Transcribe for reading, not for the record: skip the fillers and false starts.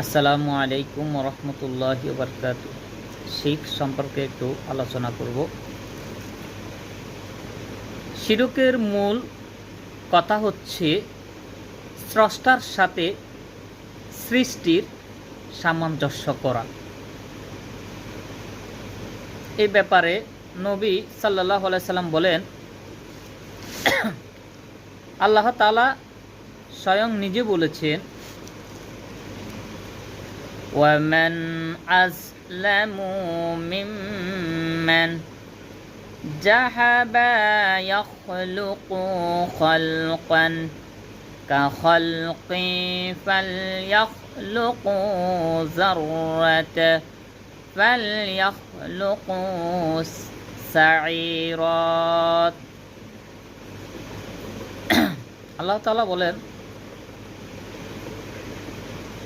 আসসালামু আলাইকুম রহমতুল্লাহি বারকাতু। শিরক সম্পর্কে একটু আলোচনা করব। শিরকের মূল কথা হচ্ছে স্রষ্টার সাথে সৃষ্টির সামঞ্জস্য করা। এই ব্যাপারে নবী সাল্লাল্লাহু আলাইহি সাল্লাম বলেন, আল্লাহ তাআলা স্বয়ং নিজে বলেছেন, ওয়ামান আযলামু মিম্মান জাহাবা ইয়াখলুকু খালকান কাখালকি ফালইয়াখলুকু যাররাতা ফালইয়াখলুকু সাঈরাত। আল্লাহ তাআলা বলেন,